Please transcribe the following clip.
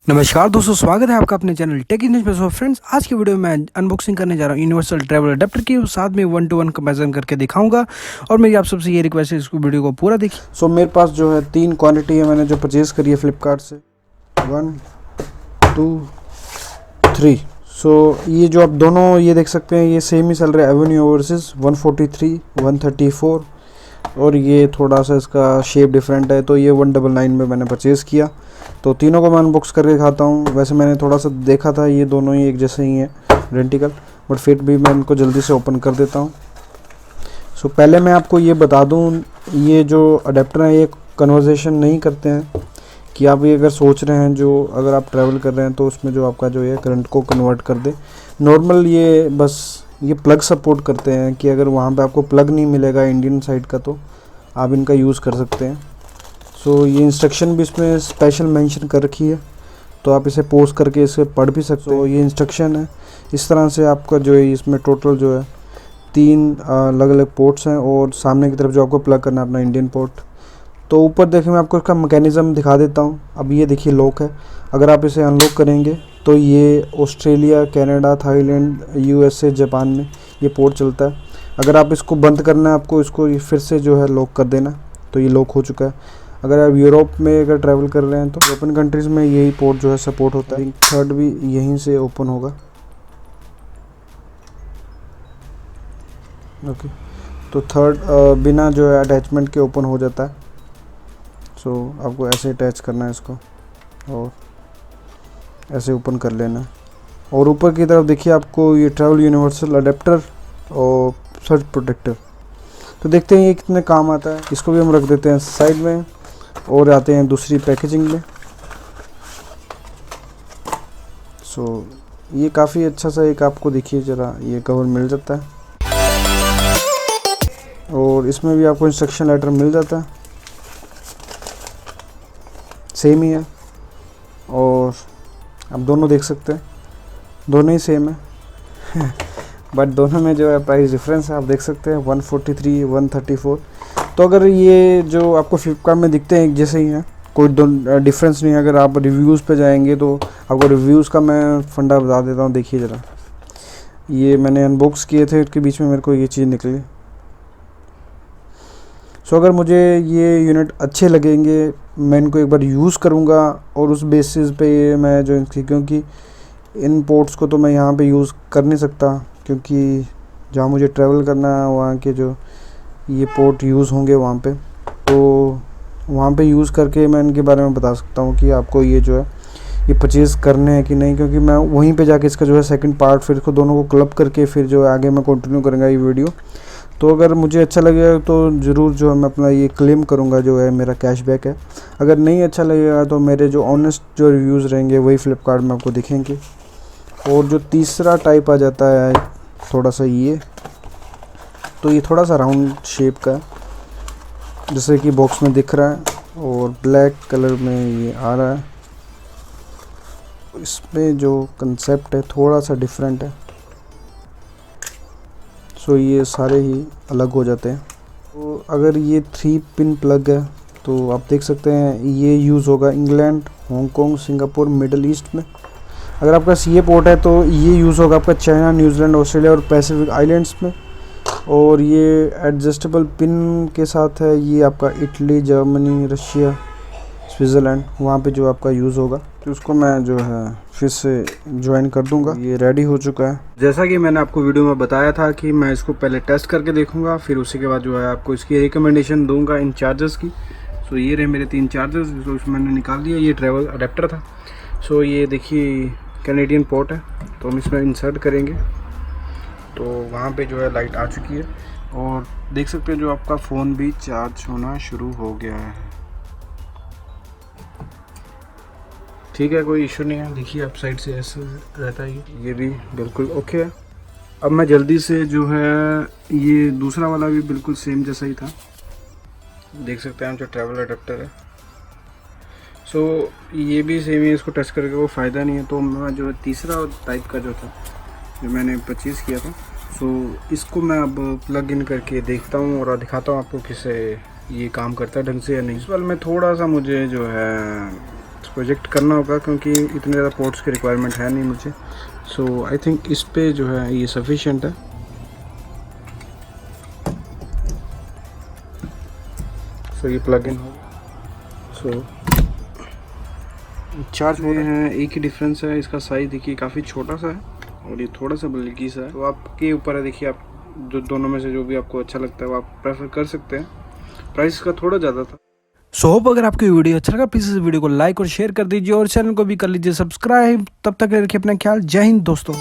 नमस्कार दोस्तों, स्वागत है आपका अपने चैनल टेक न्यूज में। फ्रेंड्स, आज की वीडियो में मैं अनबॉक्सिंग करने जा रहा हूँ यूनिवर्सल ट्रैवल अडेप्टर की, साथ में 1-to-1 कंपैरिजन करके दिखाऊंगा। और मेरी आप सबसे ये रिक्वेस्ट है, इसको वीडियो को पूरा देखिए। मेरे पास जो है 3 क्वांटिटी है, मैंने जो परचेज़ करी है फ्लिपकार्ट से 1, 2, 3। ये जो आप दोनों ये देख सकते हैं, ये सेम ही चल रहा है एवेन्यू ओवरसीज 143, 134, और ये थोड़ा सा इसका शेप डिफरेंट है, तो ये 199 में मैंने परचेज़ किया। तो तीनों को मैं अनबॉक्स करके दिखाता हूँ। वैसे मैंने थोड़ा सा देखा था, ये दोनों ही एक जैसे ही हैं, आइडेंटिकल, बट फिर भी मैं इनको जल्दी से ओपन कर देता हूँ। पहले मैं आपको ये बता दूँ, ये जो अडेप्टर है ये कन्वर्सेशन नहीं करते हैं। कि आप ये अगर सोच रहे हैं, जो अगर आप ट्रैवल कर रहे हैं तो उसमें जो आपका जो है करंट को कन्वर्ट कर दे, नॉर्मल ये बस ये प्लग सपोर्ट करते हैं कि अगर वहाँ पे आपको प्लग नहीं मिलेगा इंडियन साइड का तो आप इनका यूज़ कर सकते हैं। ये इंस्ट्रक्शन भी इसमें स्पेशल मेंशन कर रखी है, तो आप इसे पोज करके इसे पढ़ भी सकते हो। ये इंस्ट्रक्शन है। इस तरह से आपका जो है इसमें टोटल जो है 3 अलग अलग पोर्ट्स हैं, और सामने की तरफ जो आपको प्लग करना है अपना इंडियन पोर्ट। तो ऊपर देखिए, मैं आपको इसका मैकेनिज़्म दिखा देता हूँ। अब ये देखिए लॉक है, अगर आप इसे अनलॉक करेंगे तो ये Australia, Canada, Thailand, USA, Japan में ये पोर्ट चलता है। अगर आप इसको बंद करना है, आपको इसको ये फिर से जो है लॉक कर देना, तो ये लॉक हो चुका है। अगर आप यूरोप में अगर ट्रैवल कर रहे हैं तो यूरोपियन कंट्रीज़ में यही पोर्ट जो है सपोर्ट होता है। थर्ड भी यहीं से ओपन होगा। ओके, तो थर्ड बिना जो है अटैचमेंट के ओपन हो जाता है। आपको ऐसे अटैच करना है इसको, और ऐसे ओपन कर लेना है। और ऊपर की तरफ देखिए आपको ये ट्रैवल यूनिवर्सल अडेप्टर और सर्च प्रोटेक्टर। तो देखते हैं ये कितने काम आता है। इसको भी हम रख देते हैं साइड में, और आते हैं दूसरी पैकेजिंग में। ये काफ़ी अच्छा सा एक आपको देखिए ज़रा ये कवर मिल जाता है, और इसमें भी आपको इंस्ट्रक्शन लेटर मिल जाता है, सेम ही है। और आप दोनों देख सकते हैं, दोनों ही सेम है बट दोनों में जो है प्राइस डिफरेंस है, आप देख सकते हैं 143, 134। तो अगर ये जो आपको फ्लिपकार्ट में दिखते हैं एक जैसे ही हैं, कोई डिफरेंस नहीं है। अगर आप रिव्यूज़ पे जाएंगे तो आपको रिव्यूज़ का मैं फंडा बता देता हूँ। देखिए ज़रा, ये मैंने अनबॉक्स किए थे, उसके बीच में मेरे को ये चीज़ निकली। अगर मुझे ये यूनिट अच्छे लगेंगे, मैं इनको एक बार यूज़ करूँगा, और उस बेसिस पे मैं जो क्योंकि इन पोर्ट्स को तो मैं यहाँ पे यूज़ कर नहीं सकता, क्योंकि जहाँ मुझे ट्रैवल करना है वहाँ के जो ये पोर्ट यूज़ होंगे वहाँ पे, तो वहाँ पे यूज़ करके मैं इनके बारे में बता सकता हूँ कि आपको ये जो है ये परचेज़ करने हैं कि नहीं। क्योंकि मैं वहीं पे जाके इसका जो है सेकंड पार्ट, फिर इसको दोनों को क्लब करके फिर जो है आगे मैं कंटिन्यू करूँगा ये वीडियो। तो अगर मुझे अच्छा लगेगा तो ज़रूर जो है मैं अपना ये क्लेम करूँगा, जो है मेरा कैशबैक है। अगर नहीं अच्छा लगेगा तो मेरे जो ऑनेस्ट जो रिव्यूज़ रहेंगे वही फ्लिपकार्ट में आपको दिखेंगे। और जो तीसरा टाइप आ जाता है थोड़ा सा ये, तो ये थोड़ा सा राउंड शेप का है, जैसे कि बॉक्स में दिख रहा है, और ब्लैक कलर में ये आ रहा है। इसमें जो कंसेप्ट है थोड़ा सा डिफरेंट है। ये सारे ही अलग हो जाते हैं। तो अगर ये 3 पिन प्लग है, तो आप देख सकते हैं ये यूज़ होगा England, Hong Kong, Singapore, middle east में। अगर आपका ये पोर्ट है तो ये यूज़ होगा आपका चाइना, न्यूजीलैंड, ऑस्ट्रेलिया और पैसिफिक आइलैंड्स में। और ये एडजस्टेबल पिन के साथ है, ये आपका इटली, जर्मनी, रशिया, स्विट्ज़रलैंड, वहाँ पे जो आपका यूज़ होगा। तो उसको मैं जो है फिर से ज्वाइन कर दूंगा। ये रेडी हो चुका है। जैसा कि मैंने आपको वीडियो में बताया था कि मैं इसको पहले टेस्ट करके देखूंगा, फिर उसी के बाद जो है आपको इसकी रिकमेंडेशन दूंगा इन चार्जर्स की। ये रहे मेरे 3 चार्जर्स, जो उसमें मैंने निकाल दिया। ये ट्रैवल अडेप्टर था। ये देखिए कैनेडियन पोर्ट है, तो हम इसमें इंसर्ट करेंगे, तो वहाँ पे जो है लाइट आ चुकी है, और देख सकते हैं जो आपका फ़ोन भी चार्ज होना शुरू हो गया है। ठीक है, कोई इशू नहीं है। देखिए आप साइड से ऐसे रहता है, ये भी बिल्कुल ओके है। अब मैं जल्दी से जो है ये दूसरा वाला भी बिल्कुल सेम जैसा ही था, देख सकते हैं हम, जो ट्रैवल अडेप्टर है। ये भी सेम ही, इसको टच करके वो फ़ायदा नहीं है। तो मैं जो तीसरा टाइप का जो था, जो मैंने परचेज़ किया था, इसको मैं अब प्लग इन करके देखता हूँ और दिखाता हूँ आपको किसे ये काम करता है ढंग से या नहीं। इस वाले में थोड़ा सा मुझे जो है इसको इजेक्ट करना होगा क्योंकि इतने ज़्यादा पोर्ट्स की रिक्वायरमेंट है नहीं मुझे। सो आई थिंक इस पे जो है ये सफिशिएंट है। सो ये प्लग इन होगा। सो चार्ज में है, एक ही डिफरेंस है, इसका साइज़ देखिए काफ़ी छोटा सा है और ये थोड़ा सा बल्कि सा है। तो आपके ऊपर है, देखिए आप जो दोनों में से जो भी आपको अच्छा लगता है वो आप प्रेफर कर सकते हैं। प्राइस का थोड़ा ज़्यादा था। सो होप अगर आपको वीडियो अच्छा लगा प्लीज़ इस वीडियो को लाइक और शेयर कर दीजिए और चैनल को भी कर लीजिए सब्सक्राइब। तब तक रखिए अपना ख्याल। जय हिंद दोस्तों।